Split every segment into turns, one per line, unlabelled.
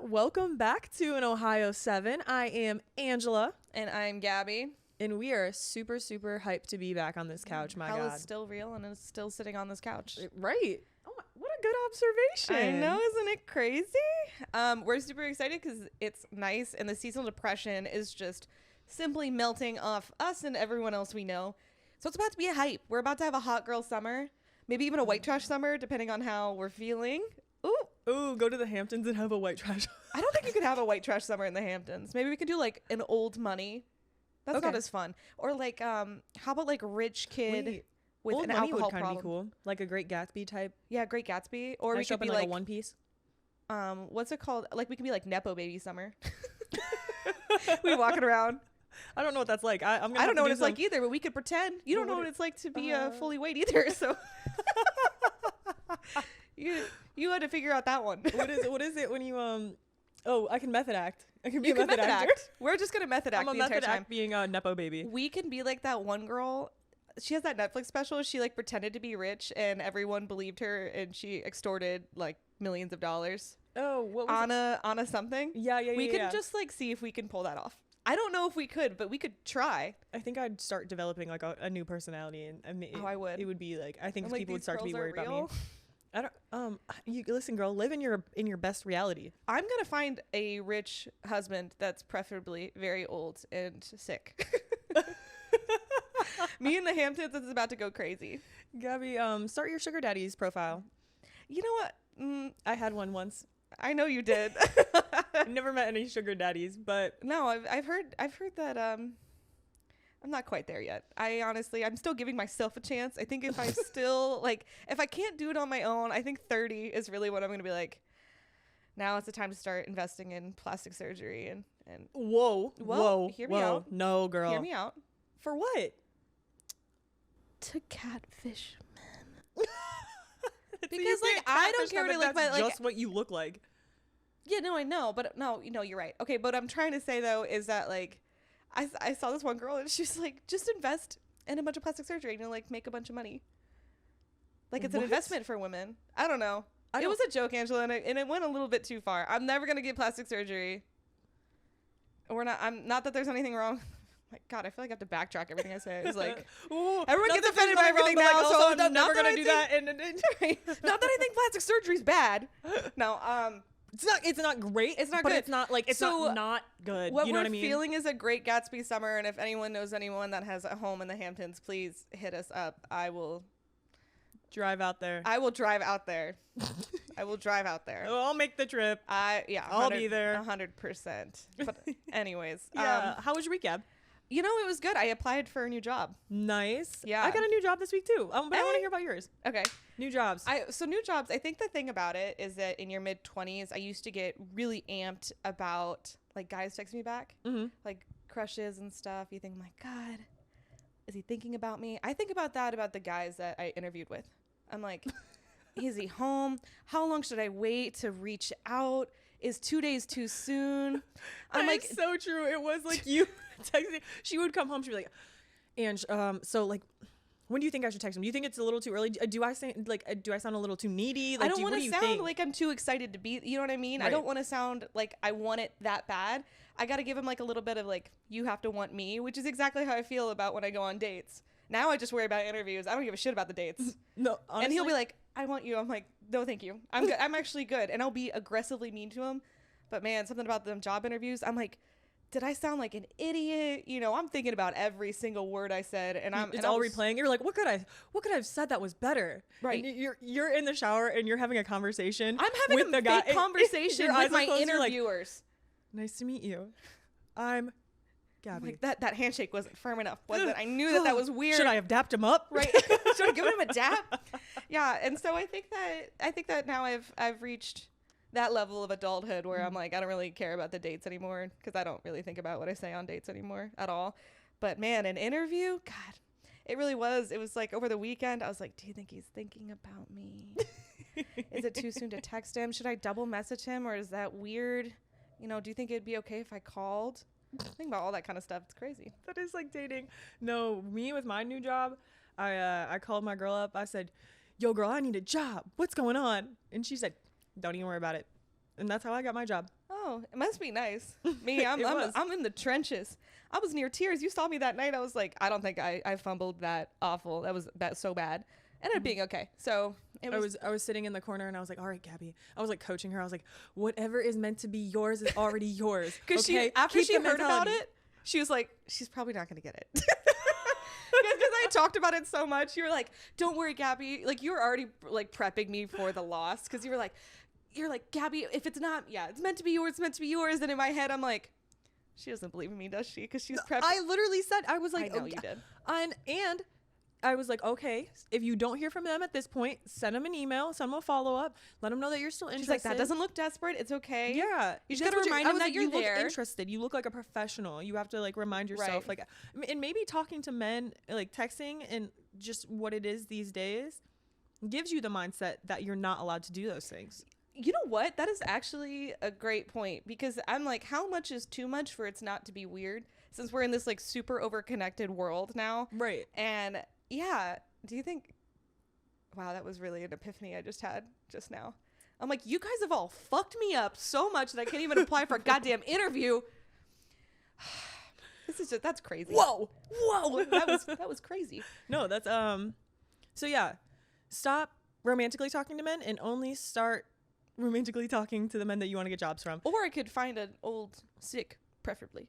Welcome back to an Ohio 7. I am Angela.
And I'm Gabby.
And we are super, super hyped to be back on this couch, my
Hell
God.
is still real and is still sitting on this couch.
Right. Oh, what a good observation.
I know, isn't it crazy? We're super excited because it's nice and the seasonal depression is just simply melting off us and everyone else we know. So it's about to be a hype. We're about to have a hot girl summer, maybe even a white trash summer, depending on how we're feeling.
Ooh, go to the Hamptons and have a white trash.
I don't think you could have a white trash summer in the Hamptons. Maybe we could do like an old money. That's not as fun. Or like, how about like rich kid with
old
an
money
alcohol
would kind
problem?
of be cool. Like a Great Gatsby type.
Yeah, Great Gatsby. Or
I
we
show
could
up
be
in
like
a one piece.
What's it called? Like we could be like Nepo baby summer. We walking around.
I don't know what that's like. I don't
know what it's like either, but we could pretend. You don't know what it's like to be fully weighed either, so you had to figure out that one.
What is it when you I can method act. I can be
You
a
can
method actor.
act. We're just gonna method act
I'm a
the entire
method
time.
act being a Nepo baby.
We can be like that one girl. She has that Netflix special. She like pretended to be rich and everyone believed her and she extorted like millions of dollars.
Oh, what was it?
On a something.
Yeah.
We can just like see if we can pull that off. I don't know if we could, but we could try.
I think I'd start developing like a new personality, and I mean,
I would.
It would be like I think
I'm like,
people would
these
start to be
curls
worried
aren't
about me.
real.
I don't. You listen, girl. Live in your best reality.
I'm gonna find a rich husband that's preferably very old and sick. Me in the Hamptons is about to go crazy.
Gabby, start your sugar daddy's profile.
You know what?
I had one once.
I know you did.
I've never met any sugar daddies, but
No, I've heard that I'm not quite there yet. I'm still giving myself a chance. I think if I still if I can't do it on my own, I think 30 is really what I'm going to be like. Now it's the time to start investing in plastic surgery and
whoa,
hear me out.
No, girl.
Hear me out.
For what?
To catfish men.
So
Because I don't care what I look like.
That's just what you look like.
Yeah, no, I know, but no, you're right. Okay, but what I'm trying to say though is that I saw this one girl and she was like, just invest in a bunch of plastic surgery and make a bunch of money. Like it's an investment for women. I don't know. It was a joke, Angela, and it went a little bit too far. I'm never gonna get plastic surgery. I'm not that there's anything wrong. My God, I feel like I have to backtrack everything I say. It's like everyone gets offended by everything now, so
I'm never gonna do that. And
not that I think plastic surgery's bad. No,
it's not great.
It's not
but
good.
It's not like it's not good.
What
you know
we're
what I mean?
feeling is a great Gatsby summer, and if anyone knows anyone that has a home in the Hamptons, please hit us up. I will
drive out there.
I will drive out there. I will drive out there.
Oh, I'll make the trip. I'll be there.
100%. But anyways,
yeah. How was your week, Gab?
You know, it was good. I applied for a new job.
Nice.
Yeah.
I got a new job this week too. But I want to hear about yours.
Okay.
New jobs.
So new jobs. I think the thing about it is that in your mid 20s, I used to get really amped about guys text me back, like crushes and stuff. You think, my God, is he thinking about me? I think about that about the guys that I interviewed with. I'm like, is he home? How long should I wait to reach out? Is 2 days too soon? I'm like,
so true. It was like you texting. She would come home. She'd be like, Ange, so when do you think I should text him? Do you think it's a little too early? Do I sound a little too needy?
I don't want to sound like I'm too excited to be, you know what I mean? Right. I don't want to sound like I want it that bad. I got to give him a little bit of you have to want me, which is exactly how I feel about when I go on dates. Now I just worry about interviews. I don't give a shit about the dates.
No, honestly.
And he'll be like, I want you. I'm like, no, thank you. I'm good. I'm actually good. And I'll be aggressively mean to him. But man, something about them job interviews, I'm like, did I sound like an idiot? You know, I'm thinking about every single word I said, and
it's all replaying. You're like, what could I have said that was better?
Right.
And you're in the shower and you're having a conversation.
I'm having
with
a
the guy.
conversation with my interviewers.
Nice to meet you. I'm Gabby.
That handshake wasn't firm enough, was it? I knew that was weird.
Should I have dapped him up?
Right. Should I give him a dap? Yeah. And so I think that now I've reached that level of adulthood where I'm like, I don't really care about the dates anymore because I don't really think about what I say on dates anymore at all. But man, an interview, God, it really was. It was over the weekend. I was like, do you think he's thinking about me? Is it too soon to text him? Should I double message him or is that weird? You know, do you think it'd be okay if I called? Think about all that kind of stuff. It's crazy.
That is like dating. No, me with my new job, I called my girl up. I said, yo, girl, I need a job. What's going on? And she said, don't even worry about it. And that's how I got my job.
Oh, it must be nice. Me, I'm in the trenches. I was near tears. You saw me that night. I was like, I don't think I fumbled that awful. That was so bad. Ended up being okay. So
I was sitting in the corner and I was like, all right, Gabby. I was like coaching her. I was like, whatever is meant to be yours is already yours.
Because
okay?
after she heard about it, she was like, she's probably not going to get it. Because I talked about it so much. You were like, don't worry, Gabby. Like, you were already like prepping me for the loss. Because you're like, Gabby, if it's not, it's meant to be yours. It's meant to be yours. And in my head, I'm like, she doesn't believe in me, does she? Because she's prepped.
I literally said, I was like,
I know you did.
And I was like, okay, if you don't hear from them at this point, send them an email, send them a follow-up, let them know that you're still interested.
She's like, that doesn't look desperate. It's okay.
Yeah.
You just got to remind them that you're there.
You look interested. You look like a professional. You have to like remind yourself.
Right.
Like, and maybe talking to men, like texting and just what it is these days gives you the mindset that you're not allowed to do those things.
You know what? That is actually a great point, because I'm like, how much is too much for it's not to be weird, since we're in this like super overconnected world now.
Right.
And yeah, do you think, wow, that was really an epiphany I just had just now. I'm like, you guys have all fucked me up so much that I can't even apply for a goddamn interview. That's crazy.
Whoa.
That was crazy.
No, that's so yeah, stop romantically talking to men and only start romantically talking to the men that you want to get jobs from.
Or I could find an old sick, preferably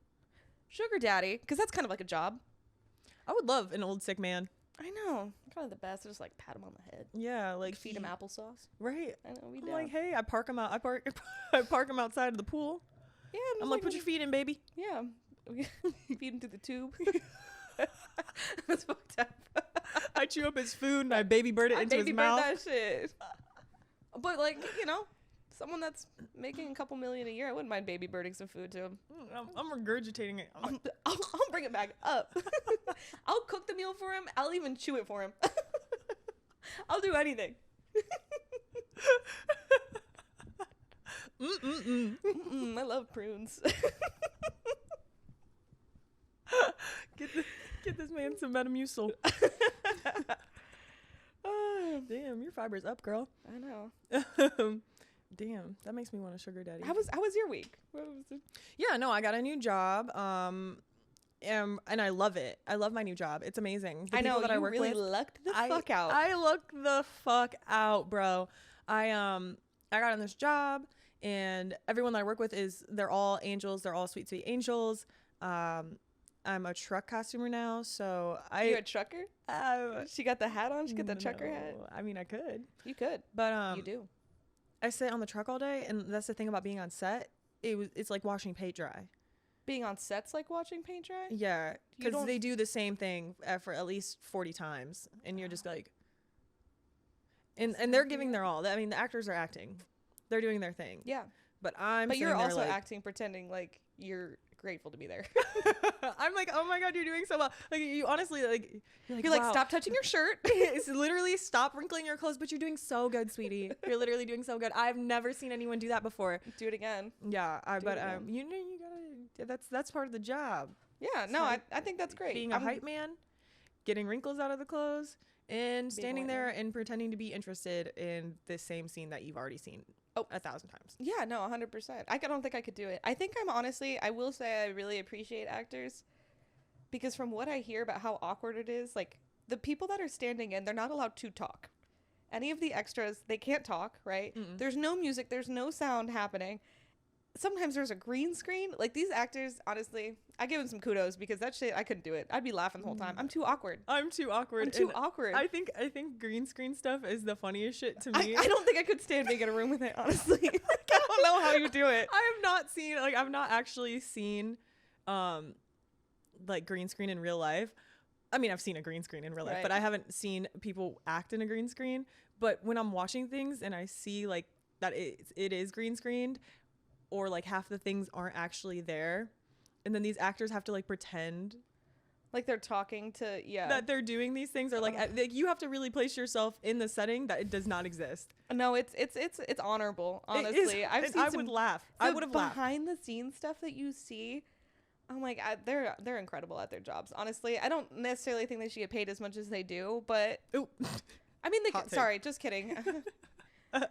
sugar daddy, because that's kind of like a job.
I would love an old sick man.
I know, kind of the best. I just like pat him on the head.
Yeah, like
feed him applesauce.
Right.
I know.
I'm like, hey, I park him out. I park him outside of the pool.
Yeah.
I'm like, put your feet in, baby.
Yeah. Feed him to the tube. That's fucked up.
I chew up his food and I baby bird it into his mouth.
That shit. But like, you know, someone that's making a couple million a year, I wouldn't mind baby birding some food to him.
I'm regurgitating it.
I'll bring it back up. I'll cook the meal for him. I'll even chew it for him. I'll do anything. I love prunes.
Get this man some Metamucil. Damn, your fiber's up, girl.
I know.
Damn, that makes me want a sugar daddy.
How was your week? What was it?
Yeah, no, I got a new job. And I love it. I love my new job. It's amazing.
I know that I work really with, lucked the fuck out.
I lucked the fuck out, bro. I got on this job, and everyone that I work with they're all angels. They're all sweet angels. I'm a truck costumer now, so
You're a trucker? She got the hat on. She got the trucker hat.
I mean, I could.
You could,
but
you do.
I sit on the truck all day, and that's the thing about being on set. It's like washing paint dry.
Being on set's like watching paint dry?
Yeah, because they do the same thing for at least 40 times, and you're just like, and they're giving their all. I mean, the actors are acting, they're doing their thing.
Yeah,
but
you're also acting, pretending like you're grateful to be there.
I'm like, oh my god, you're doing so well. Like, you honestly you're
like, stop touching your shirt.
It's literally stop wrinkling your clothes, but you're doing so good, sweetie. You're literally doing so good. I've never seen anyone do that before.
Do it again.
Yeah, you know, you gotta. That's part of the job.
Yeah, no, I think that's great.
Being a hype man, getting wrinkles out of the clothes, and standing there and pretending to be interested in the same scene that you've already seen 1,000 times.
Yeah, no, 100%. I don't think I could do it. I think I will say I really appreciate actors, because from what I hear about how awkward it is, like the people that are standing in, they're not allowed to talk. Any of the extras, they can't talk, right? Mm-mm. There's no music, there's no sound happening. Sometimes there's a green screen. Like, these actors, honestly, I give them some kudos, because that shit, I couldn't do it. I'd be laughing the whole time. I'm too awkward.
I think green screen stuff is the funniest shit to me.
I don't think I could stand being in a room with it, honestly. Like, I don't know how you do it.
I've not actually seen, like, green screen in real life. I mean, I've seen a green screen in real life, but I haven't seen people act in a green screen. But when I'm watching things and I see, like, that it is green screened, or like half the things aren't actually there, and then these actors have to like pretend
like they're talking to
that they're doing these things, or like you have to really place yourself in the setting that it does not exist.
No, it's honorable, honestly.
I would laugh. I would have laughed.
Behind the scenes stuff that you see, oh my god, they're incredible at their jobs. Honestly, I don't necessarily think they should get paid as much as they do, but I mean, sorry, just kidding.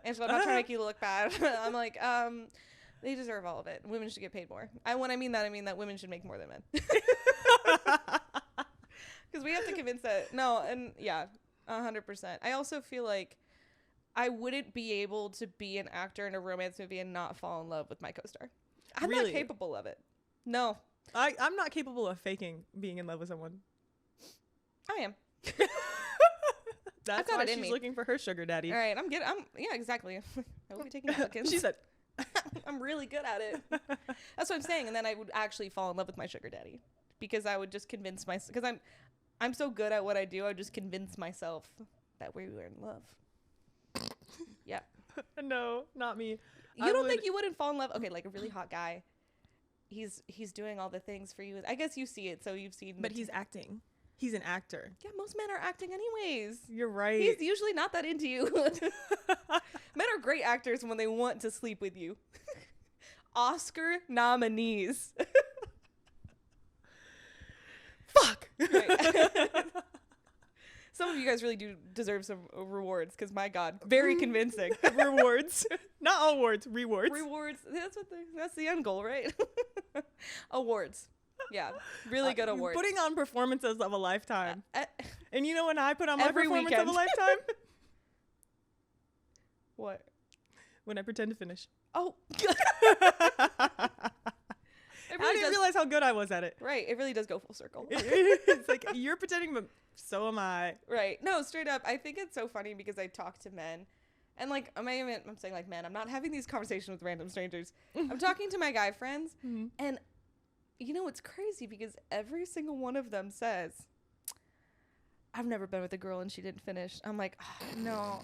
Angela, I'm not trying to make you look bad. I'm like, They deserve all of it. Women should get paid more. When I mean that women should make more than men. Because we have to convince that. No, and yeah, 100%. I also feel like I wouldn't be able to be an actor in a romance movie and not fall in love with my co-star. I'm not capable of it. No.
I'm not capable of faking being in love with someone.
I am.
That's why she's looking for her sugar daddy.
All right, yeah, exactly. I will be taking applicants.
She said,
I'm really good at it. That's what I'm saying. And then I would actually fall in love with my sugar daddy because I would just convince myself, because I'm so good at what I do. I would just convince myself that we were in love. Yeah.
No, not me.
You don't think you wouldn't fall in love? Okay, like a really hot guy. He's doing all the things for you. I guess you see it, so you've seen.
But he's acting. He's an actor.
Yeah, most men are acting anyways.
You're right.
He's usually not that into you. Men are great actors when they want to sleep with you. Oscar nominees.
Fuck.
Right. Some of you guys really do deserve some rewards, because my God, very convincing.
Rewards. Not awards, rewards.
Rewards. That's the end goal, right? Awards. Yeah, really good awards.
Putting on performances of a lifetime. And you know when I put on my performance
weekend.
of a lifetime?
What?
When I pretend to finish.
Oh.
I didn't realize how good I was at it.
Right, it really does go full circle.
It's like, you're pretending, but so am I.
Right. No, straight up. I think it's so funny because I talk to men. And, like, I'm saying, like, man, I'm not having these conversations with random strangers. I'm talking to my guy friends. Mm-hmm. And, you know, it's crazy because every single one of them says, I've never been with a girl and she didn't finish. I'm like, oh, no.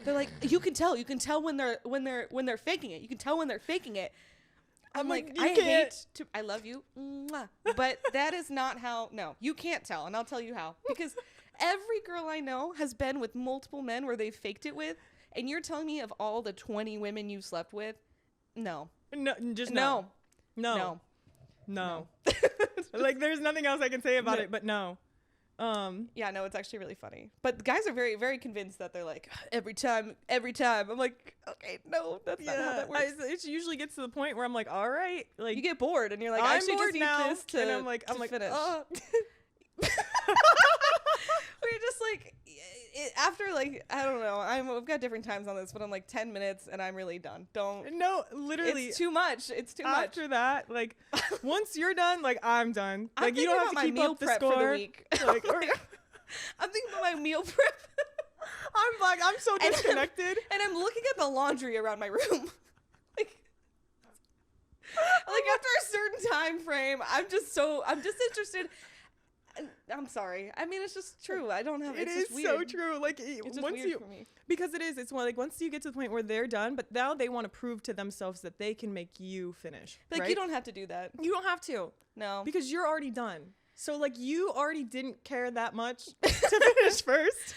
They're like, you can tell when they're faking it. You can tell when they're faking it. I'm like, I love you, but that is not how. No, you can't tell, and I'll tell you how. Because every girl I know has been with multiple men where they faked it with, and you're telling me of all the 20 women you slept with, no,
just no. Like, there's nothing else I can say about it, but no.
Yeah, no, it's actually really funny. But the guys are very, very convinced that they're like, every time. I'm like, okay, no, that's not how that works.
It usually gets to the point where I'm like, all right, like,
you get bored and you're like, I actually just need this to,
and I'm like,
finish. We're just like, after, like, I don't know, I've got different times on this, but I'm like 10 minutes and I'm really done.
No, literally,
it's too much.
After that, like, once you're done, like, I'm done. Like, you don't have to keep up the score
for the week. Like, I'm thinking about my meal prep.
I'm so disconnected.
And I'm looking at the laundry around my room. like after a certain time frame, I'm just interested. I'm sorry. I mean, it's just true. I don't have.
It is so true. Like,
it's
once
weird for me.
Because it is. It's like once you get to the point where they're done, but now they want to prove to themselves that they can make you finish.
Like,
right?
You don't have to do that.
You don't have to.
No.
Because you're already done. So, like, you already didn't care that much to finish first.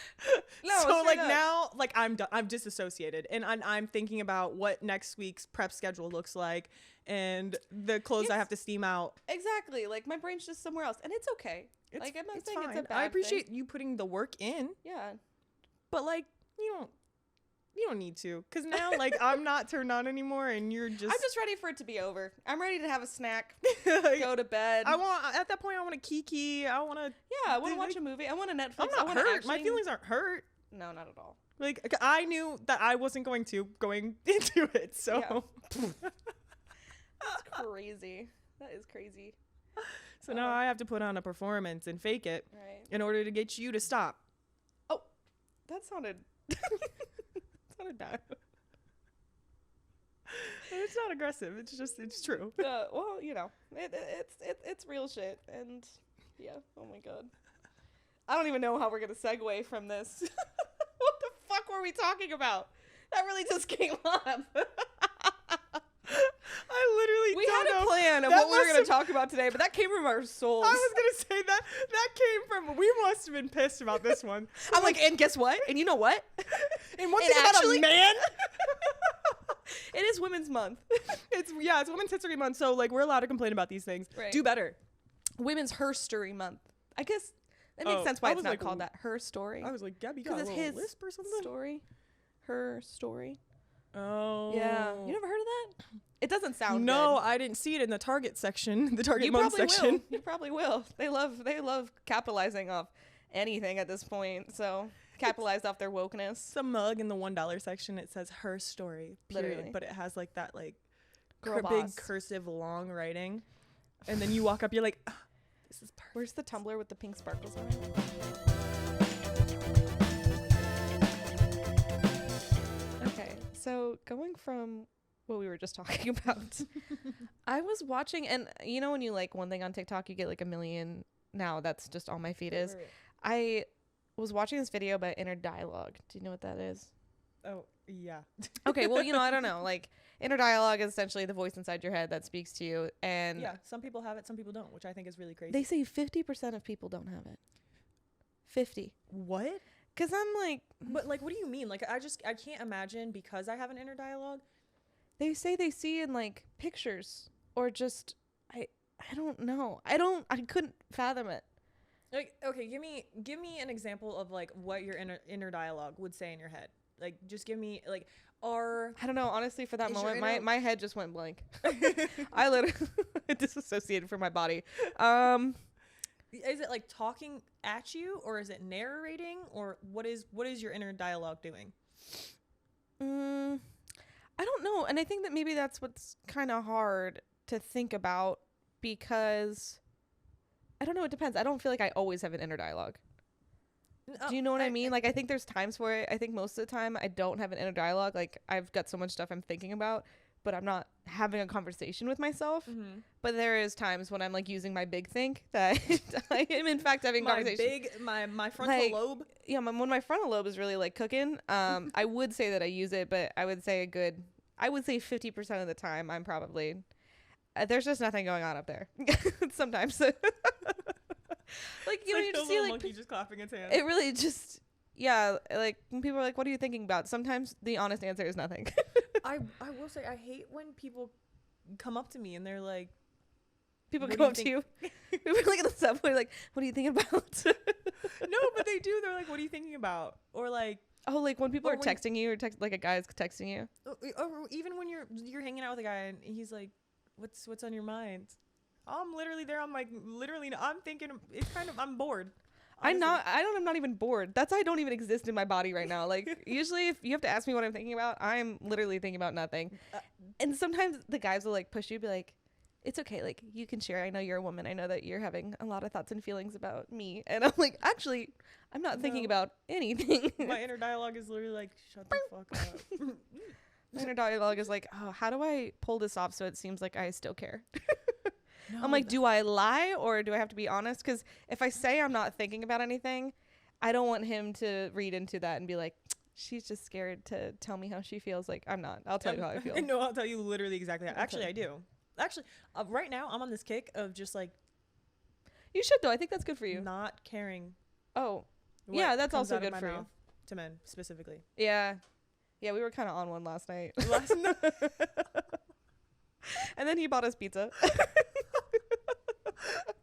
No.
So, like, now, like, I'm done. I'm disassociated, and I'm thinking about what next week's prep schedule looks like, and the clothes I have to steam out.
Exactly. Like, my brain's just somewhere else, and it's okay. Like, I'm not saying
fine.
it's a bad
I appreciate you putting the work in.
Yeah.
But, like, you don't need to, because now, like, I'm not turned on anymore, and you're just.
I'm just ready for it to be over. I'm ready to have a snack,
like,
go to bed.
At that point, I want to kiki. I want to.
Yeah, I want to watch a movie. I want a Netflix.
I'm not hurt. My feelings aren't hurt.
No, not at all.
Like, I knew that I wasn't going into it, so.
Yeah. That's crazy. That is crazy.
So now I have to put on a performance and fake it in order to get you to stop.
Oh, that sounded bad.
It's not aggressive. It's true.
Well, you know, it's real shit, and yeah. Oh my God, I don't even know how we're gonna segue from this. What the fuck were we talking about? That really just came up. We had a plan of what we were going to talk about today, but that came from our souls.
I was going to say that came from, we must have been pissed about this one.
I'm like, and guess what? And you know what?
And one thing about a man.
It is Women's Month.
It's Women's History Month, so, like, we're allowed to complain about these things.
Right.
Do better.
Women's Herstory Month. I guess that makes sense why it's not called that. Her story.
I was like, Gabby got a little lisp or something?
Story. Her story.
Oh.
Yeah. You never heard of that? It doesn't sound
No,
good.
I didn't see it in the Target section, the Target
You
mom
probably
section.
will. You probably will. They love capitalizing off anything at this point. So capitalize off their wokeness.
It's a mug in the $1 section. It says her story, period.
Literally.
But it has like that like
Girl
big
boss.
cursive long writing. And then you walk up, you're like, oh, this is perfect.
Where's the tumbler with the pink sparkles on it? Okay, so going from what we were just talking about, I was watching, and you know when you like one thing on TikTok, you get like a million. Now that's just all my feed is. I was watching this video about inner dialogue. Do you know what that is?
Oh, yeah.
Okay, well, you know, I don't know. Like, inner dialogue is essentially the voice inside your head that speaks to you. And
Yeah, some people have it, some people don't, which I think is really crazy.
they say 50% of people don't have it. 50.
What?
Because I'm like,
But like, what do you mean? Like, I can't imagine because I have an inner dialogue.
they say they see in like pictures or just, I don't know. I couldn't fathom it.
Like, okay, give me an example of like what your inner dialogue would say in your head. Like, just give me like,
I don't know. Honestly, for that
Is your
moment,
inner-
my head just went blank. I literally disassociated from my body.
Is it like talking at you, or is it narrating, or what is your inner dialogue doing?
I don't know. And I think that maybe that's what's kind of hard to think about because I don't know. It depends. I don't feel like I always have an inner dialogue. Do you know what I mean? Like, I think there's times where I think most of the time I don't have an inner dialogue. Like, I've got so much stuff I'm thinking about, but I'm not having a conversation with myself.
Mm-hmm.
But there is times when I'm like using my big think that I am in fact having conversation.
My frontal
Like,
lobe.
Yeah, when my frontal lobe is really like cooking, I would say that I use it, but I would say 50% of the time I'm probably there's just nothing going on up there. Sometimes. Like, you know, you just see like
monkey just clapping its hands.
it really just, yeah, like when people are like, what are you thinking about? Sometimes the honest answer is nothing.
I will say I hate when people come up to me and they're like,
People
What
come
do
up to
you
you. We were like in the subway, like, what are you thinking about?
no, but they do. They're like, what are you thinking about? Or like,
Oh, like when people
Or
are
when-
texting you, or like a guy's texting you.
or even when you're hanging out with a guy and he's like, what's on your mind? I'm literally there. I'm like, literally, I'm thinking. It's kind of. I'm bored.
I'm
honestly.
not even bored. That's I don't even exist in my body right now. Like, usually if you have to ask me what I'm thinking about, I'm literally thinking about nothing. And sometimes the guys will like push you, be like, it's okay, like you can share. I know you're a woman. I know that you're having a lot of thoughts and feelings about me. And I'm like, actually, I'm not thinking
No.
about anything.
My inner dialogue is literally like, shut the fuck up.
My inner dialogue is like, oh, how do I pull this off so it seems like I still care?
No,
I'm like, do I lie or do I have to be honest? Because if I say I'm not thinking about anything, I don't want him to read into that and be like, she's just scared to tell me how she feels. Like, I'm not. I'll tell you how I feel.
No, I'll tell you literally exactly how.
I'll
Actually,
tell
I do. Actually, right now I'm on this kick of just like
You should, though. I think that's good for you.
not caring.
Oh,
what
yeah, that's
comes
also
out of
good
my
for you.
mouth to men specifically.
Yeah. Yeah, we were kind of on one last night.
Last night.
And then he bought us pizza.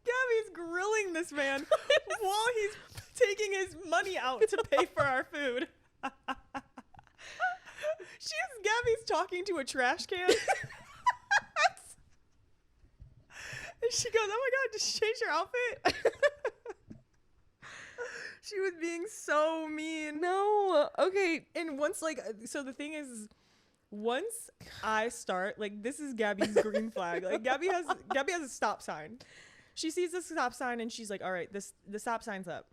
Gabby's grilling this man while he's taking his money out to pay for our food. Gabby's talking to a trash can. And she goes, oh my God, did she change your outfit? She was being so mean.
No. Okay.
And once, like, so the thing is, once I start, like, this is Gabby's green flag. Like, Gabby has a stop sign. She sees the stop sign and she's like, all right, the stop sign's up.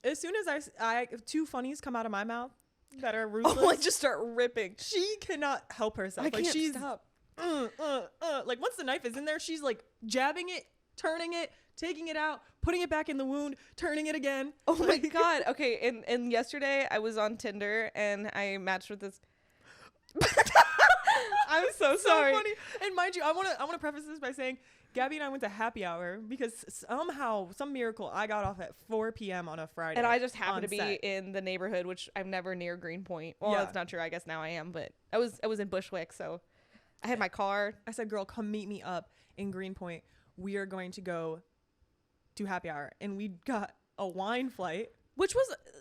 As soon as I two funnies come out of my mouth that are ruthless,
Oh, I just start ripping.
she cannot help herself.
I
Like,
can't
she's
stop.
like, once the knife is in there, she's like jabbing it, turning it, taking it out, putting it back in the wound, turning it again.
Oh my God. Okay. And yesterday I was on Tinder and I matched with this. I'm so sorry.
Funny. And mind you, I want to preface this by saying Gabby and I went to happy hour because somehow, some miracle, I got off at 4 p.m. on a Friday.
And I just happened to be
set.
in the neighborhood, which I'm never near Greenpoint. Well,
Yeah.
that's not true. I guess now I am, but I was in Bushwick, so I had my car.
I said, girl, come meet me up in Greenpoint. We are going to go to happy hour. And we got a wine flight.
Which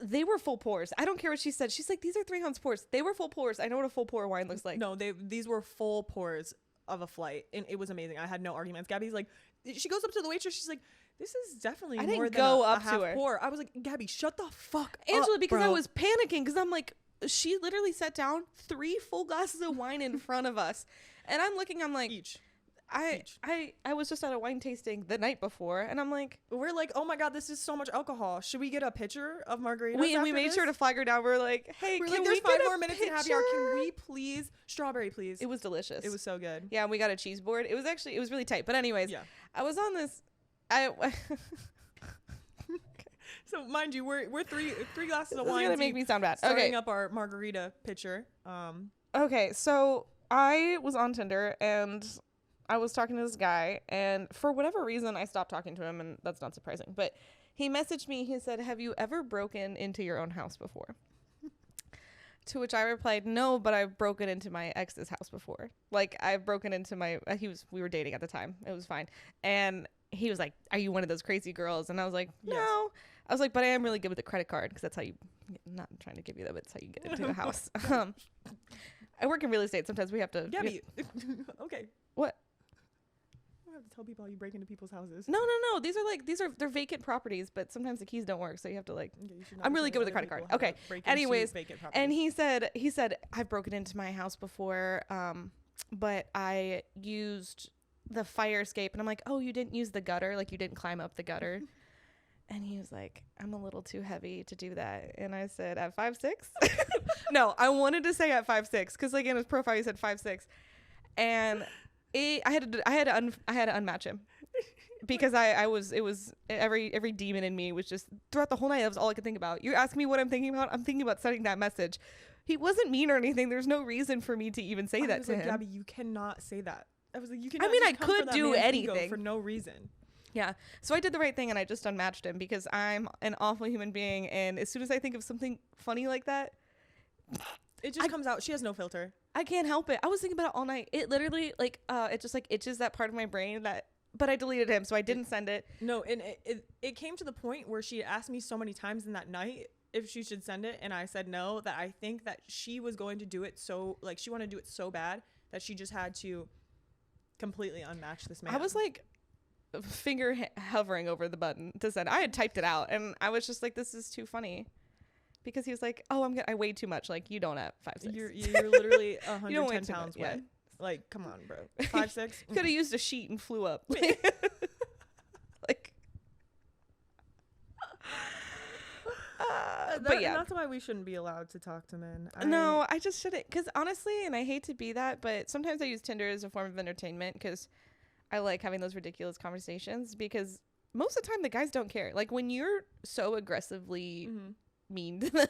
they were full pours. I don't care what she said. She's like, these are 3 ounce pours. They were full pours. I know what a full pour wine looks like.
No, these were full pours. of a flight, and it was amazing. I had no arguments. Gabby's like, she goes up to the waitress. She's like, this is definitely more than a half pour. I was like, Gabby, shut the fuck up,
Angela, because
bro.
I was panicking because I'm like, she literally set down 3 full glasses of wine in front of us, and I'm looking. I'm like,
each.
I was just at a wine tasting the night before, and I'm like,
we're like, oh my god, this is so much alcohol. Should we get a picture of margaritas?
We made sure to flag her down. We're like, hey,
we're
can
like, there's
we
5
get
more
a
minutes
picture?
in happy hour. Can we please strawberry, please?
It was delicious.
It was so good.
Yeah, and we got a cheese board. It was really tight. But anyways,
Yeah.
I was on this.
So mind you, we're three glasses of
This is
wine.
gonna make me sound bad.
Starting up our margarita pitcher.
Okay, so I was on Tinder and I was talking to this guy, and for whatever reason, I stopped talking to him, and that's not surprising. But he messaged me. He said, "Have you ever broken into your own house before?" To which I replied, "No, but I've broken into my ex's house before. Like, I've broken into my." We were dating at the time. It was fine, and he was like, "Are you one of those crazy girls?" And I was like, "No."
Yes.
I was like, "But I am really good with the credit card because that's how you." Not trying to give you that, but it's how you get into a house. I work in real estate. Sometimes we have to.
Gabby. Okay.
What?
I have to tell people how you break into people's houses.
No. They're vacant properties, but sometimes the keys don't work, so you have to like.
Okay, you should not
I'm
be
really good
telling
with the
other
credit
people
card.
how to
Okay.
break into
Anyways,
vacant
and
properties.
he said I've broken into my house before, but I used the fire escape, and I'm like, oh, you didn't use the gutter, like you didn't climb up the gutter. And he was like, I'm a little too heavy to do that. And I said, at 5'6"? No, I wanted to say at 5'6", because like in his profile he said 5'6", and I had to unmatch him. Because it was every demon in me was just throughout the whole night. That was all I could think about. You're asking me what I'm thinking about. I'm thinking about sending that message. He wasn't mean or anything. There's no reason for me to even say that to him.
Gabby, you cannot say that. I was like, you cannot.
I mean,
just
I
come for
could
that
do
man's
anything
ego for no reason.
Yeah. So I did the right thing and I just unmatched him because I'm an awful human being. And as soon as I think of something funny like that,
it just comes out. She has no filter.
I can't help it. I was thinking about it all night. It literally it just like itches that part of my brain but I deleted him, so I didn't send it.
No, and it came to the point where she asked me so many times in that night if she should send it, and I said no, that I think that she was going to do it so, like, she wanted to do it so bad that she just had to completely unmatch this man.
I was like finger hovering over the button to send. I had typed it out, and I was just like, this is too funny. Because he was like, oh, I weigh too much. Like, you don't have 5'6".
You're literally 110 pounds
yeah.
weight. Like, come on, bro. 5'6".
Could have used a sheet and flew up. But yeah,
that's why we shouldn't be allowed to talk to men.
No, I just shouldn't. Because honestly, and I hate to be that, but sometimes I use Tinder as a form of entertainment because I like having those ridiculous conversations. Because most of the time, the guys don't care. Like when you're so aggressively mean to them,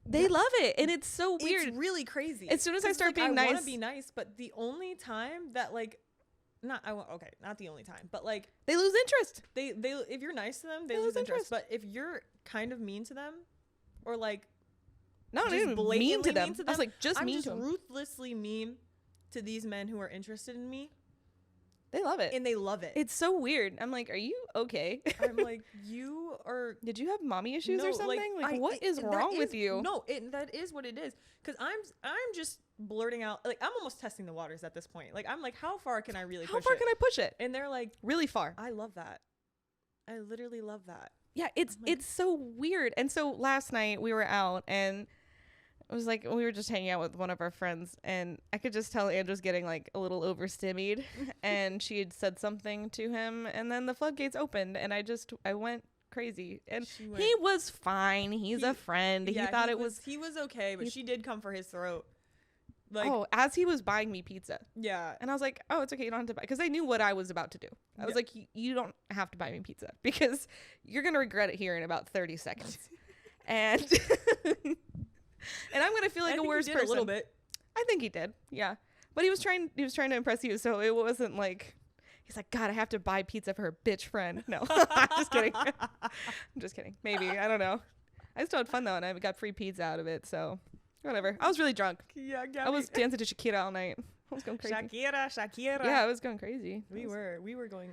they love it, and it's so weird.
It's really crazy.
As soon as I start being nice,
I want to be nice, but the only time that not the only time, but like
they lose interest.
They if you're nice to them, they lose interest. But if you're kind of mean to them, or like
not even mean to them, I was like just mean to them.
Ruthlessly mean to these men who are interested in me.
They love it.
And they love it.
It's so weird. I'm like, are you okay?
I'm like, you are.
Did you have mommy issues or something? Like what is wrong with you?
No, that is what it is. Because I'm just blurting out. Like, I'm almost testing the waters at this point. Like, I'm like, how far can I really push it?
How far can I push it?
And they're like,
really far.
I love that. I literally love that.
Yeah, it's so weird. And so last night we were out and it was like we were just hanging out with one of our friends, and I could just tell Andrew's getting like a little overstimmied, and she had said something to him, and then the floodgates opened, and I went crazy, and he was fine. He's a friend.
Yeah,
he thought
he was okay, but she did come for his throat.
Like, as he was buying me pizza.
Yeah.
And I was like, oh, it's okay. You don't have to buy, because I knew what I was about to do. I was like, you don't have to buy me pizza because you're going to regret it here in about 30 seconds. And I'm going to feel like a worse person.
A little bit.
I think he did. Yeah. But he was trying to impress you. So it wasn't like, he's like, God, I have to buy pizza for her bitch friend. No, I'm just kidding. I'm just kidding. Maybe. I don't know. I still had fun though. And I got free pizza out of it. So whatever. I was really drunk.
Yeah, Gabby.
I was dancing to Shakira all night. I was going crazy.
Shakira.
Yeah, I was going crazy.
We were going.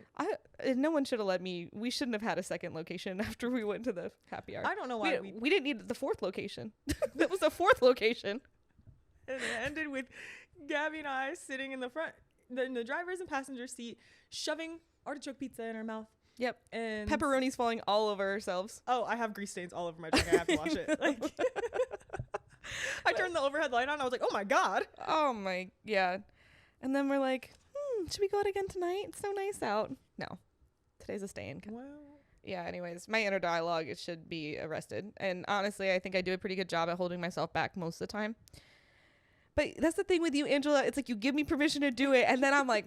No one should have let me. We shouldn't have had a second location after we went to the happy hour.
I don't know why
we didn't need the fourth location. That was the fourth location.
And it ended with Gabby and I sitting in the front, in the driver's and passenger seat, shoving artichoke pizza in our mouth.
Yep.
And
pepperoni's falling all over ourselves.
Oh, I have grease stains all over my drink. I have to wash it. Like, I turned the overhead light on. I was like, oh my God.
Oh my, yeah. And then we're like, should we go out again tonight? It's so nice out. No, today's a stay-in.
Well,
yeah, anyways, my inner dialogue, it should be arrested. And honestly, I think I do a pretty good job at holding myself back most of the time. But that's the thing with you, Angela. It's like you give me permission to do it, and then I'm like,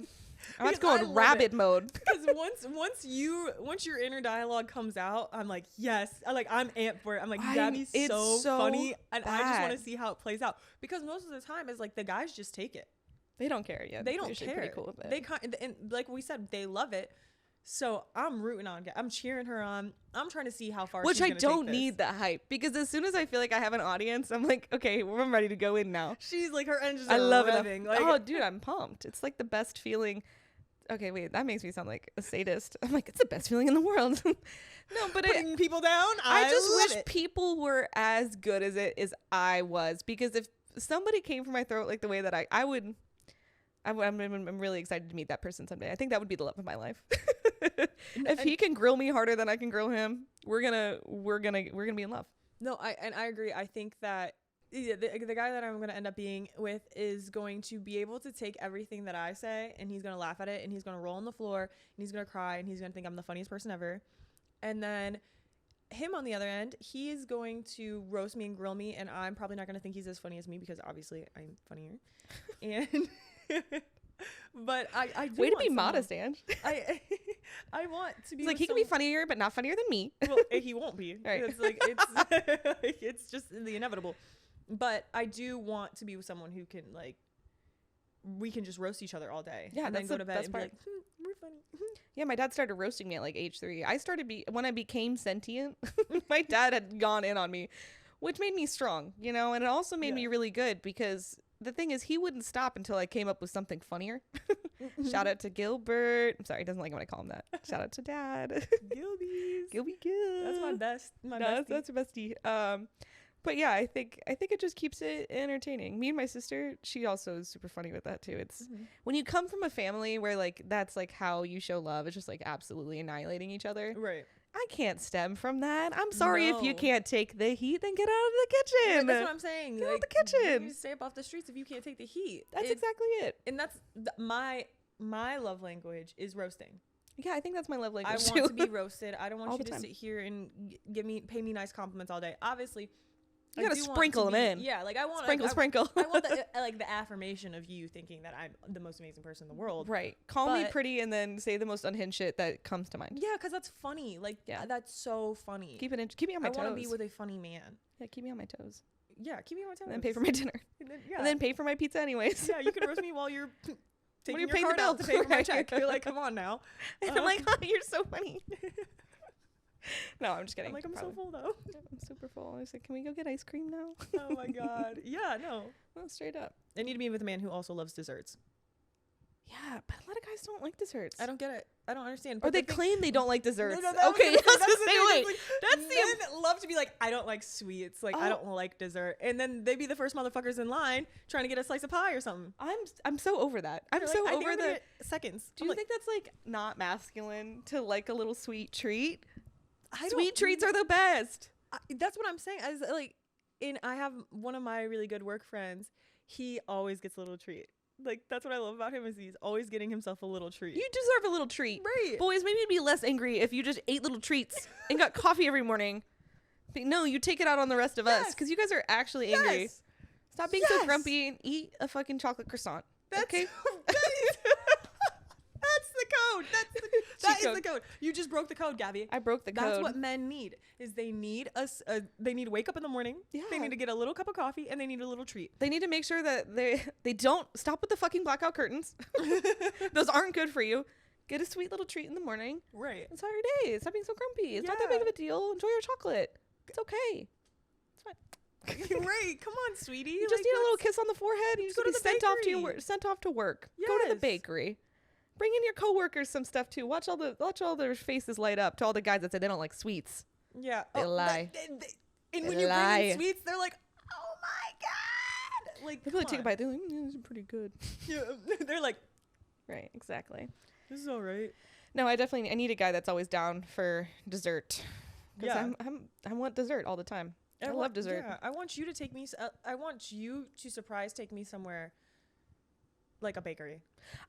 I'm about to go in rabbit mode.
Because once your inner dialogue comes out, I'm like, yes. I'm amped for it. I'm like, Gabby's so funny, and I just want to see how it plays out. Because most of the time, it's like the guys just take it.
They don't care yet.
They don't care.
Pretty cool with it.
They and like we said, they love it. So I'm rooting on. I'm cheering her on. I'm trying to see how far.
Which
she's
I
gonna
don't
take this.
need that hype, because as soon as I feel like I have an audience, I'm like, okay, I'm ready to go in now.
She's like, her engines
I
are
love
revving.
it.
Like,
oh, dude, I'm pumped. It's like the best feeling. Okay, wait, that makes me sound like a sadist. I'm like, it's the best feeling in the world. No, but
putting people down.
I just
love
wish
it.
people were as good as it as I was, because if somebody came for my throat like the way that I would. I'm really excited to meet that person someday. I think that would be the love of my life. If he can grill me harder than I can grill him, we're gonna be in love.
No, I agree. I think that the guy that I'm gonna end up being with is going to be able to take everything that I say, and he's gonna laugh at it, and he's gonna roll on the floor, and he's gonna cry, and he's gonna think I'm the funniest person ever. And then him on the other end, he is going to roast me and grill me, and I'm probably not gonna think he's as funny as me, because obviously I'm funnier. And but I do
way to
want
be
someone,
modest, Ange.
I want to be
It's like,
with
he can be funnier, but not funnier than me.
well, he won't be.
Right.
It's like it's just the inevitable. But I do want to be with someone who can, like, we can just roast each other all day.
Yeah,
and
that's
then go to
the
bed
best
and
part.
be like, we're funny.
Yeah, my dad started roasting me at like age 3. When I became sentient, my dad had gone in on me, which made me strong, and it also made me really good, because the thing is, he wouldn't stop until I came up with something funnier. Shout out to Gilbert. I'm sorry, he doesn't like when I call him that. Shout out to Dad. Gilby Gil.
That's my best. Bestie.
That's a bestie. But yeah, I think it just keeps it entertaining. Me and my sister, she also is super funny with that too. It's when you come from a family where like that's like how you show love, it's just like absolutely annihilating each other.
Right.
I can't stem from that. I'm sorry if you
No.
can't take the heat, then get out of the kitchen.
Right, that's what I'm saying.
Get out
like,
the kitchen.
You stay up off the streets if you can't take the heat.
That's exactly it.
And that's my love language is roasting.
Yeah, I think that's my love
I
language
want
too.
to be roasted. I don't want
All
you
the
to
time.
sit here and pay me nice compliments all day. Obviously,
You gotta sprinkle them in.
Yeah, like I want
Sprinkle.
I want the affirmation of you thinking that I'm the most amazing person in the world.
Right. Call me pretty and then say the most unhinged shit that comes to mind.
Yeah, because that's funny. Like, that's so funny.
Keep me on my toes.
I want to be with a funny man.
Yeah, keep me on my toes.
Yeah, keep me on my toes.
And then pay for my dinner. And then pay for my pizza anyways.
Yeah, you can roast me while you're taking
you're
your
paying the
card out
bill.
to pay for my check. You're like, come on now.
And I'm like, oh, you're so funny. No, I'm just kidding.
I'm like, I'm
Probably.
so full though.
I'm super full. I was like, can we go get ice cream now?
Oh my god. Yeah, no.
Well, straight up.
I need to be with a man who also loves desserts.
Yeah, but a lot of guys don't like desserts.
I don't get it. I don't understand.
Or they claim they don't like desserts.
No,
okay, I was gonna say, wait.
Like,
That's
men love to be like, I don't like sweets. Like, I don't like dessert. And then they be the first motherfuckers in line trying to get a slice of pie or something.
I'm so over that. I'm
They're
so
like,
over the
seconds.
Do you think that's like not masculine to like a little sweet treat?
Sweet
Sweet treats are the best.
That's what I'm saying. I have one of my really good work friends. He always gets a little treat. Like, that's what I love about him, is he's always getting himself a little treat.
You deserve a little treat.
Right.
Boys, maybe you'd be less angry if you just ate little treats and got coffee every morning. But no, you take it out on the rest of us because you guys are actually angry.
Yes.
Stop being so grumpy and eat a fucking chocolate croissant. Okay?
That's the code. That is the code. You just broke the code, Gabby.
I broke the code.
That's what men need. Is they need they need to wake up in the morning.
Yeah.
They need to get a little cup of coffee and they need a little treat.
They need to make sure that they don't stop with the fucking blackout curtains. Those aren't good for you. Get a sweet little treat in the morning.
Right.
And start your day. Stop being so grumpy. It's not that big of a deal. Enjoy your chocolate. It's okay. It's fine.
Right. Come on, sweetie.
You just need a little kiss on the forehead. You just
go
be
to the
sent off to work. Go to the
Yes.
bakery. Bring in your coworkers some stuff too. Watch all their faces light up to all the guys that say they don't like sweets.
Yeah.
They lie.
And
They
when you bring
lie.
in sweets, they're like, oh my God. like,
they really take a bite. They're like, this is pretty good.
Yeah, they're like,
right, exactly.
this is all right.
No, I need a guy that's always down for dessert. Because I want dessert all the time. I love dessert.
Yeah, I want you to take me. I want you to take me somewhere, like a bakery.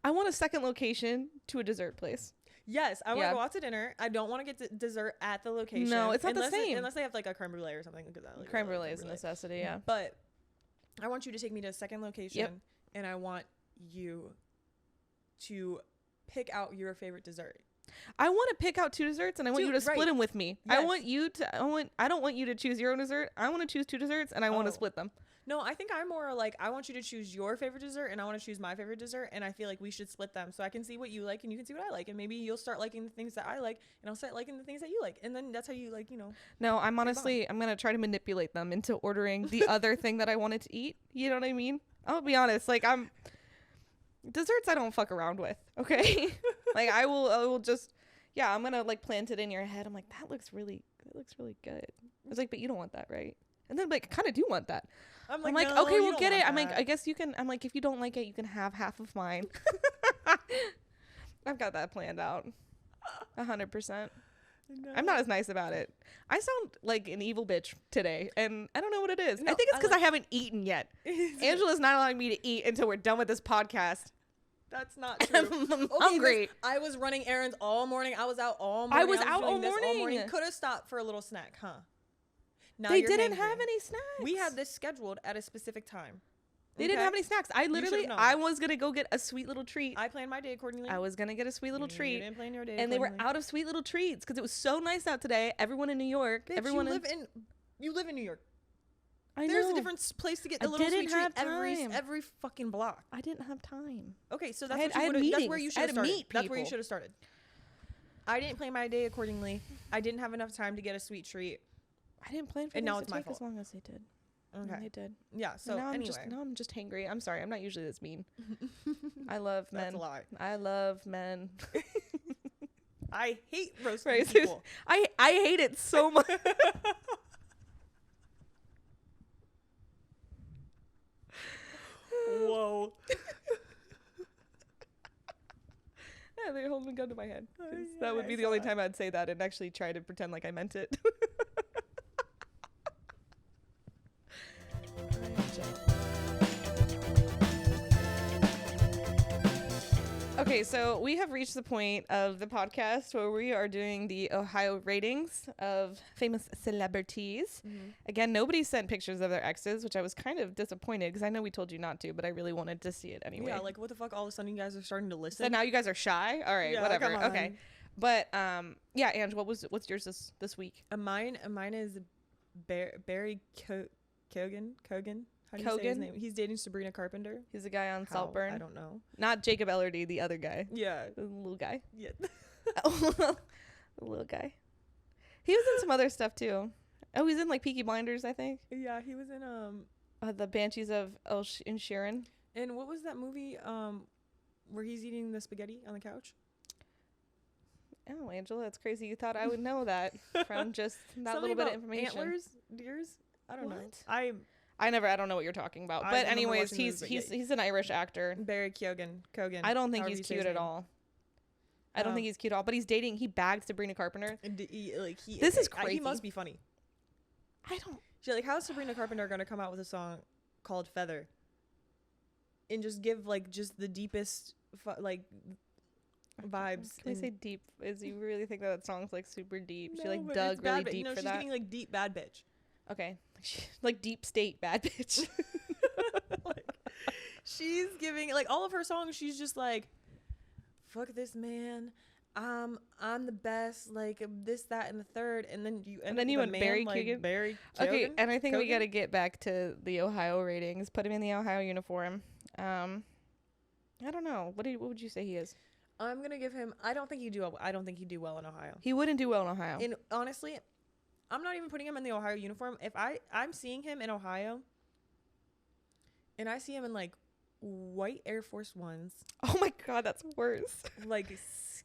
I want a second location to a dessert place.
Yes, I want to go out to dinner. I don't want to get dessert at the location.
No, it's not the same.
Unless they have like a creme brulee or something. Like
creme brulee is a necessity, yeah.
But I want you to take me to a second location, and I want you to pick out your favorite dessert.
I want to pick out 2 desserts, and I want you to split them with me. Yes. I don't want you to choose your own dessert. I want to choose 2 desserts, and I want to split them.
No, I think I'm more like, I want you to choose your favorite dessert and I want to choose my favorite dessert, and I feel like we should split them so I can see what you like and you can see what I like, and maybe you'll start liking the things that I like and I'll start liking the things that you like, and then that's how you like, No, I'm going to try to manipulate them into ordering the other thing that I wanted to eat. You know what I mean?
I'll be honest, like desserts I don't fuck around with, okay? Like I will just, I'm going to like plant it in your head. I'm like, that looks really good. I was like, but you don't want that, right? And then like, I kind of do want that. I'm like, no, okay, we'll get it. I'm like, I guess you can. I'm like, if you don't like it, you can have half of mine. I've got that planned out. 100%. No. I'm not as nice about it. I sound like an evil bitch today, and I don't know what it is. No, I think it's because I haven't eaten yet. Angela's not allowing me to eat until we're done with this podcast.
That's not true.
I'm hungry.
I was running errands all morning. I was out all morning.
I was out all morning.
Could have stopped for a little snack, huh? Now
they didn't have any snacks.
We had this scheduled at a specific time.
They didn't have any snacks. I was going to go get a sweet little treat.
I planned my day accordingly.
I was going to get a sweet little treat.
You didn't plan your day
and they were out of sweet little treats because it was so nice out today. Everyone in New York.
Bitch, you live in New York.
I know.
There's a different place to get the little sweet treat every fucking block.
I didn't have time.
Okay, so that's where you should have started. That's where you should have started. I didn't plan my day accordingly. I didn't have enough time to get a sweet treat.
I didn't plan for them to take as long as they did. Okay. And they did.
Yeah, so anyway.
Now I'm just hangry. I'm sorry. I'm not usually this mean. I love men.
That's a lie.
I love men.
I hate roasting people.
I hate it so much.
Whoa.
Yeah, they hold a gun to my head. That would be the only time I'd say that and actually try to pretend like I meant it. Okay, so we have reached the point of the podcast where we are doing the Ohio ratings of famous celebrities. Mm-hmm. Again, nobody sent pictures of their exes, which I was kind of disappointed because I know we told you not to, but I really wanted to see it anyway.
Yeah, like what the fuck? All of a sudden you guys are starting to listen.
So now you guys are shy? All right, whatever. Okay. But yeah, Ange, what's yours this week?
Mine is Barry Kogan. How do you say his name? He's dating Sabrina Carpenter.
He's the guy on Saltburn.
I don't know.
Not Jacob Elordi, the other guy.
Yeah.
The little guy.
Yeah.
The little guy. He was in some other stuff too. Oh, he's in like Peaky Blinders, I think.
Yeah, he was in
the Banshees of Inisherin.
And what was that movie where he's eating the spaghetti on the couch?
Oh, Angela, that's crazy. You thought I would know that from just that little bit of information.
Antlers, deers? I don't know.
I don't know what you're talking about. But anyways, he's an Irish actor.
Barry Kogan.
I don't think he's cute at all. I don't think he's cute at all. But he bagged Sabrina Carpenter. This is crazy.
He must be funny. How is Sabrina Carpenter going to come out with a song called Feather and just give just the deepest vibes?
Can I say deep? Is you really think that song's super deep? No, she dug really deep for that.
She's getting deep bad bitch.
Okay. Deep state bad bitch.
She's giving all of her songs. She's just fuck this man. I'm the best. This, that, and the third. And then you
went Barry Kogan.
Barry.
Okay, and I think we got to get back to the Ohio ratings. Put him in the Ohio uniform. I don't know. What would you say he is?
I'm gonna give him. I don't think he'd do well in Ohio.
He wouldn't do well in Ohio.
And honestly, I'm not even putting him in the Ohio uniform. If I'm seeing him in Ohio, and I see him in white Air Force Ones.
Oh my God, that's worse.
Like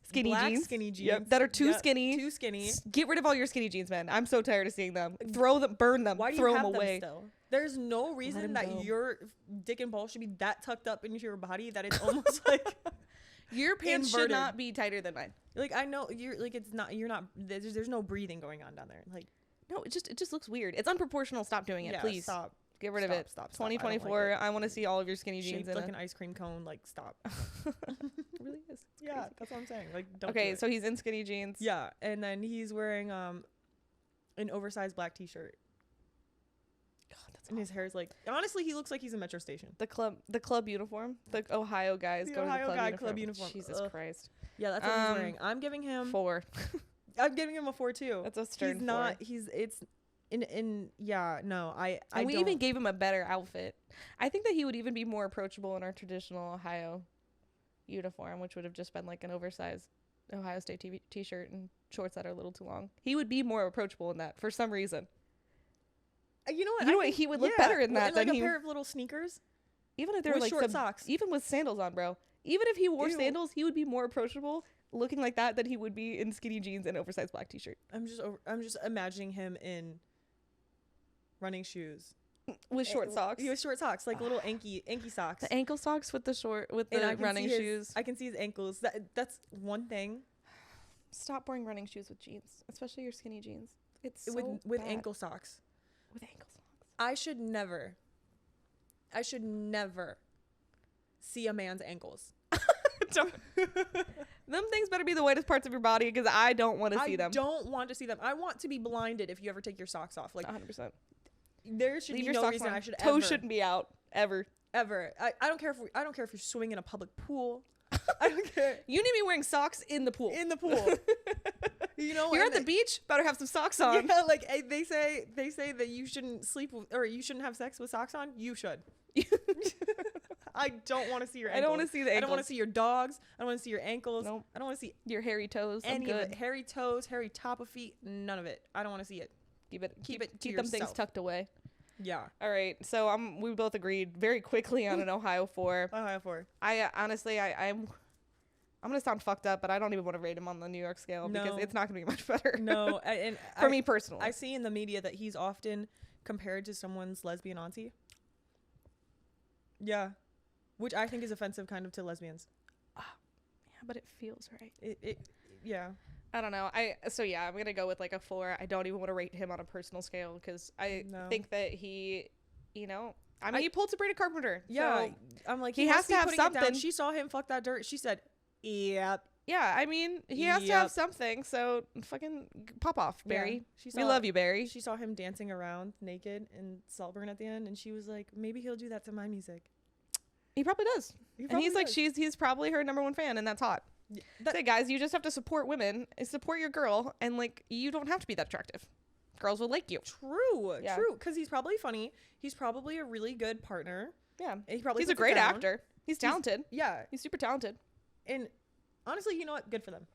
skinny
black
jeans.
Skinny jeans.
Yep. That are too skinny.
Too skinny.
Get rid of all your skinny jeans, man. I'm so tired of seeing them. Throw them, burn them,
Why do
throw
you have
them away.
Them still? There's no reason that
go.
your dick and balls should be that tucked up into your body that it's almost like
your pants
inverted.
should not be tighter than mine.
Like I know you're like it's not you're not there's no breathing going on down there. Like
no, it just looks weird. It's unproportional. Stop doing it, please.
Stop.
Get rid of it.
Stop.
2024. I want to see all of your skinny jeans
Shaped
in
like
it.
an ice cream cone. Like stop.
It really is. It's
Yeah,
crazy.
that's what I'm saying. Like don't.
Okay,
do it.
so he's in skinny jeans.
Yeah, and then he's wearing an oversized black T-shirt.
God, that's
and his hair's like honestly he looks like he's in Metro Station.
the club uniform. The Ohio guys
The
go
Ohio
to the
guy
club uniform.
uniform.
Jesus Christ.
Yeah, that's what he's wearing. I'm giving him
4.
I'm giving him a 4 too.
That's a stern
He's not
4.
he's it's in yeah, no. I
we
don't.
even gave him a better outfit. I think that he would even be more approachable in our traditional Ohio uniform, which would have just been like an oversized Ohio State t-shirt and shorts that are a little too long. He would be more approachable in that for some reason.
You know what?
You know what? He would look better in that
like
than
a pair of little sneakers.
Even if they're
with
like
short socks.
even with sandals on, bro. Even if he wore
Ew.
sandals, he would be more approachable looking like that than he would be in skinny jeans and oversized black t-shirt.
I'm just imagining him in running shoes
With short socks.
With short socks, like little anky socks.
The ankle socks with the
And I can
running
see
shoes.
I can see his ankles. That's one thing.
Stop wearing running shoes with jeans, especially your skinny jeans. It's so
with
bad.
ankle socks.
With ankle socks.
I should never see a man's ankles.
Them things better be the whitest parts of your body because I don't want to see them.
I don't want to see them. I want to be blinded if you ever take your socks off. Like
100%.
there should
Leave
be
your
no
socks
reason
on.
I should
Toes
ever
shouldn't be out ever.
I don't care if you're swimming in a public pool. I don't care.
You need to be wearing socks in the pool.
In the pool. You know,
You're at the beach, better have some socks on.
Yeah, like they say that you shouldn't sleep with, or you shouldn't have sex with socks on. You should. I don't want to see your ankles.
I don't want to see the ankles.
I don't want to see your dogs. I don't want to see your ankles.
Nope.
I don't want to see
Your hairy toes. I'm
any of
good.
it. Hairy toes, hairy top of feet. None of it. I don't want to see it.
Keep it to
Keep
them things
yourself.
tucked away.
Yeah.
All right. So we both agreed very quickly on an Ohio 4.
Ohio 4.
I honestly I'm gonna sound fucked up, but I don't even want to rate him on the New York scale because it's not gonna be much better.
No, and
for me personally,
I see in the media that he's often compared to someone's lesbian auntie. Yeah, which I think is offensive, kind of, to lesbians.
Yeah, but it feels right.
Yeah.
I don't know. I'm gonna go with like a 4. I don't even want to rate him on a personal scale because I think that he, he pulled Sabrina Carpenter.
Yeah,
so
I'm like
he has to have something.
She saw him fuck that dirt. She said, "Yep."
Yeah, I mean, he has to have something. So fucking pop off, Barry.
Yeah.
We love you, Barry.
She saw him dancing around naked in Saltburn at the end, and she was like, "Maybe he'll do that to my music."
He probably does. And he's like, he's probably her number 1 fan, and that's hot. Say, guys, you just have to support women, support your girl, and like you don't have to be that attractive. Girls will like you.
True, because he's probably funny. He's probably a really good partner.
Yeah,
he's
a great actor. He's talented.
He's
super talented.
And honestly, you know what? Good for them.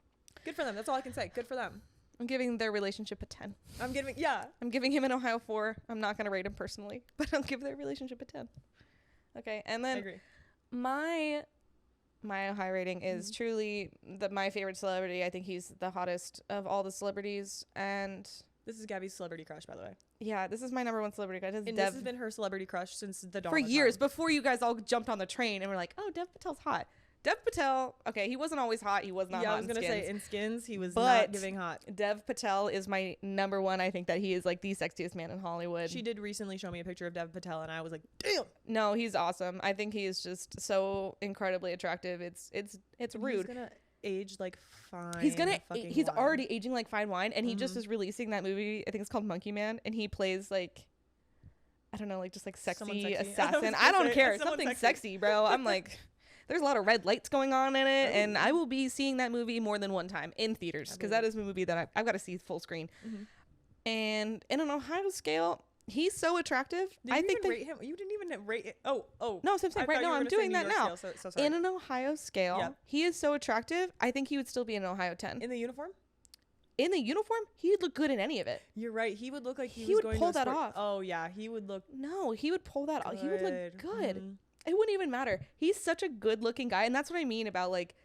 Good for them. That's all I can say. Good for them.
I'm giving their relationship a 10.
I'm giving
him an Ohio 4. I'm not gonna rate him personally, but I'll give their relationship a 10. Okay, and then
I agree.
My Ohio rating is truly my favorite celebrity. I think he's the hottest of all the celebrities, and
this is Gabby's celebrity crush, by the way.
Yeah, this is my number 1 celebrity crush.
And this has been her celebrity crush since the dawn
for
of
years,
time.
before you guys all jumped on the train and were like, "Oh, Dev Patel's hot." Dev Patel, okay, he wasn't always hot. He was not hot.
I was gonna say in Skins, he was
but
not giving hot.
Dev Patel is my number 1. I think that he is like the sexiest man in Hollywood.
She did recently show me a picture of Dev Patel, and I was like, "Damn!"
No, he's awesome. I think he is just so incredibly attractive. It's rude.
He's gonna age like fine.
He's already aging like fine wine, and he just is releasing that movie. I think it's called Monkey Man, and he plays like, I don't know, like just like sexy assassin. I don't care. Something sexy, bro. I'm like, there's a lot of red lights going on in it, and I will be seeing that movie more than one time in theaters because that is a movie that I've got to see full screen. And in an Ohio scale, he's so attractive.
I think rate him. You didn't even rate it. Oh.
No, so I'm saying right now I'm doing that now.
So sorry.
In an Ohio scale, he is so attractive. I think he would still be an Ohio 10.
In the uniform?
In the uniform, he'd look good in any of it.
You're right. He would look like he
would
was going
pull
to
that off.
Oh yeah, he would look.
No, he would pull that off. He would look good. It wouldn't even matter. He's such a good looking guy. And that's what I mean about like,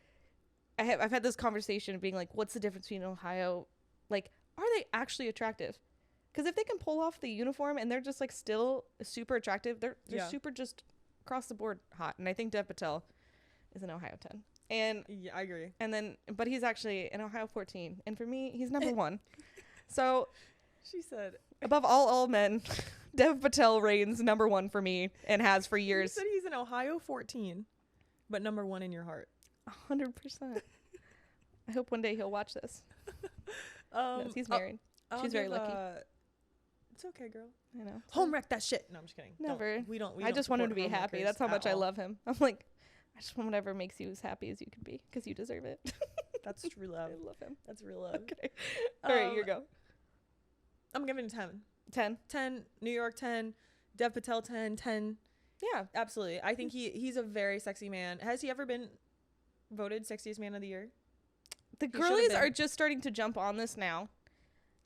I've had this conversation of being like, what's the difference between Ohio? Like, are they actually attractive? Because if they can pull off the uniform and they're just like still super attractive, they're super just across the board hot. And I think Dev Patel is an Ohio 10. And
yeah, I agree.
And then, but he's actually an Ohio 14. And for me, he's number 1. So
she said,
above all men, Dev Patel reigns number 1 for me and has for years.
You said he's an Ohio 14, but number 1 in your heart.
100%. I hope one day he'll watch this. Yes, he's married. She's very lucky.
It's okay, girl.
I know.
Home wreck that shit. No, I'm just kidding.
Never.
We don't.
I just want him to be happy. That's how much I love him. I'm like, I just want whatever makes you as happy as you can be because you deserve it.
That's true love.
I love him.
That's real love.
Okay. All right, you go.
I'm giving it 10.
10.
10. New York 10. Dev Patel 10. 10.
Yeah,
absolutely. I think he's a very sexy man. Has he ever been voted sexiest man of the year?
The girlies are just starting to jump on this now.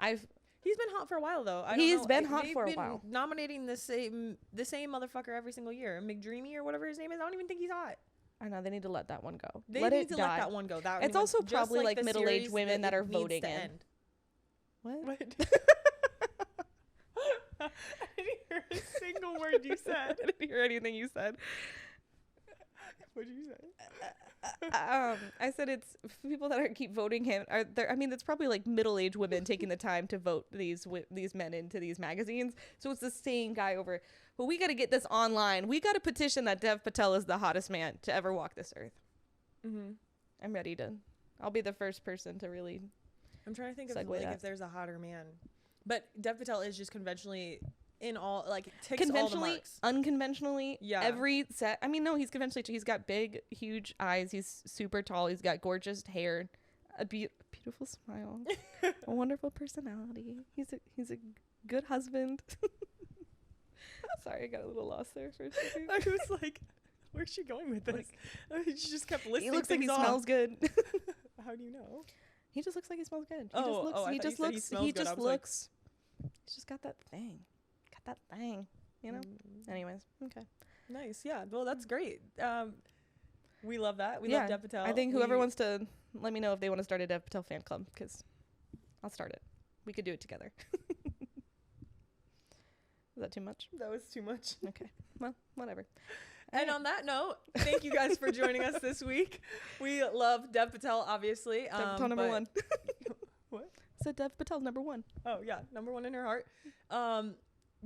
He's been hot for a while though.
He's been hot for a while.
Nominating the same motherfucker every single year. McDreamy or whatever his name is. I don't even think he's hot.
I know they need to let that one go.
They need to let that one go.
It's also probably like middle-aged women that are voting in.
What? I didn't hear a single word you said.
I didn't hear anything you said.
What did you say?
I said it's people that keep voting him are there. I mean, it's probably like middle-aged women taking the time to vote these men into these magazines. So it's the same guy over. But we got to get this online. We got to petition that Dev Patel is the hottest man to ever walk this earth.
Mm-hmm.
I'm ready to. I'll be the first person to really.
I'm trying to think of like if there's a hotter man, but Dev Patel is just conventionally. In all, like, ticks
conventionally,
all the marks.
Unconventionally,
yeah.
Every set. I mean, no, he's conventionally. He's got big, huge eyes. He's super tall. He's got gorgeous hair, a beautiful smile, a wonderful personality. He's a good husband. Sorry, I got a little lost there for a second.
I was like, where's she going with this? Like, she just kept listing.
He looks like he
off.
Smells good.
How do you know?
He just looks like he smells good.
He just looks.
He's just got that thing. That thing, you know. Anyways, okay,
nice. Yeah, well, that's great. We love that. We love Dev Patel.
I think whoever wants to let me know if they want to start a Dev Patel fan club, because I'll start it. We could do it together. Is that too much?
That was too much.
Okay, well, whatever.
And on that note, thank you guys for joining us this week. We love Dev Patel, obviously.
Dev Patel number 1.
What?
I said Dev Patel number 1.
Oh yeah, number 1 in her heart.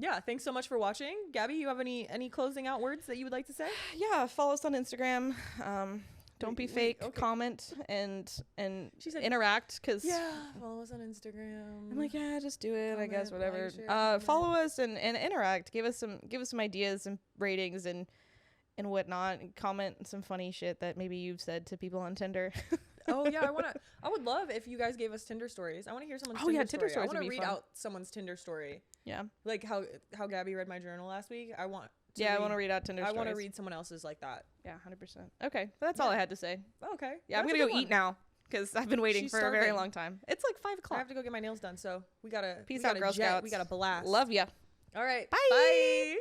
Yeah, thanks so much for watching. Gabby, you have any closing out words that you would like to say?
Yeah, follow us on Instagram. Don't be fake. Okay. Comment and she said, interact. Cause
follow us on Instagram.
I'm like, yeah, just do it. Comment, I guess whatever. Like, follow us and interact. Give us some ideas and ratings and whatnot. And comment some funny shit that maybe you've said to people on Tinder.
Oh yeah, I would love if you guys gave us Tinder stories. I want to hear someone's Tinder story. I want to read out someone's Tinder story.
Yeah.
Like how Gabby read my journal last week. I want
to read out Tinder stories.
I want to read someone else's like that.
Yeah, 100%. Okay. That's all I had to say.
Okay.
Yeah, I'm going to go eat now cuz I've been waiting for a very long time. It's like 5 o'clock.
I have to go get my nails done, so we got to
Peace out, Girl Scouts.
We got to blast.
Love ya.
All right.
Bye.
Bye.